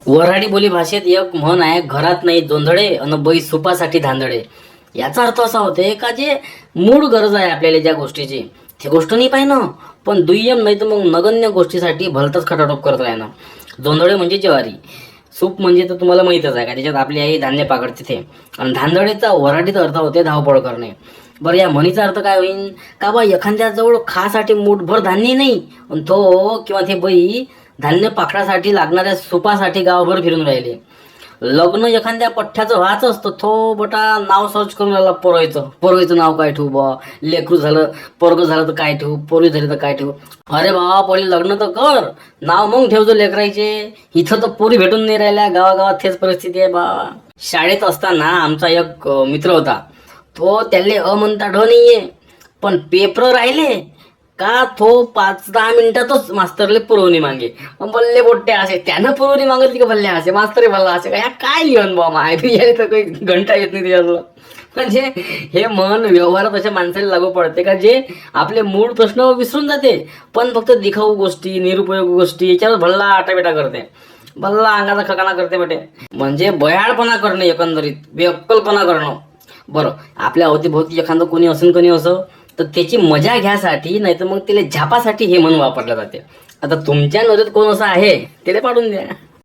वऱ्हाडी बोली भाषेत एक म्हण आहे, घरात नाही जोंधळे अन बाई सुपासाठी धांदळे. याचा अर्थ असा होते का जे मूळ गरज आहे आपल्याला ज्या गोष्टीची ती गोष्ट नाही पाहिजे, पण दुय्यम नाही तर मग नगण्य गोष्टीसाठी भलतंच खटाटोप करत आहे ना. जोंधळे म्हणजे ज्वारी, सूप म्हणजे तर तुम्हाला माहीतच आहे का, त्याच्यात आपली आई धान्य पाकडते ते. आणि धांदळेचा वऱ्हाडीचा अर्थ होते धावपळ करणे. बरं, या म्हणीचा अर्थ काय होईल का बा, एखाद्याजवळ खासाठी मूठभर धान्य नाही आणि तो किंवा ते बाई धान्य पाखडासाठी लागणाऱ्या सुपासाठी गावभर फिरून राहिले. लग्न एखाद्या पठ्ठ्याचं व्हायचं असतं, तो बटा नाव सर्च करून राहिला पोरवायचं नाव काय ठेवू बा, लेकरू झालं पोरग झालं तर काय ठेवू, पोरी झाली तर काय ठेवू. अरे बाबा, पहिले लग्न तर कर, नाव मग ठेवतो लेकरायचे. इथं तर पोरी भेटून नाही राहिल्या, गावागावात तेच परिस्थिती आहे बा. शाळेत असताना आमचा एक मित्र होता, तो त्याले म्हणता ढ नाहीये, पण पेपर राहिले का तो 5-10 मिनिटातच मास्तरले पुरवणी मागे. बल्ले बोट्टे असे त्यानं पुरवणी मागतली का बल्ले असे मास्तरे भल्ला असे का, काय लिहून बा माय तर काही घंटा येत नाही त्याच्यातलं. म्हणजे हे मन व्यवहारात अशा माणसाला लागू पडते का जे आपले मूळ प्रश्न विसरून जाते, पण फक्त दिखाऊ गोष्टी निरुपयोगी गोष्टी याच्यावर भल्ला आटाबेटा करते, भल्ला अंगाचा खकाना करते बेटे. म्हणजे बयाळपणा करणे, एकंदरीत बेअक्कलपणा करणं. बरं, आपल्या अवतीभोवती एखादं कोणी असं तर त्याची मजा घ्यासाठी नाही तर मग तिला झापासाठी हे म्हण वापरलं जाते. आता तुमच्या नजरेत कोण असं आहे त्याला पाडून द्या.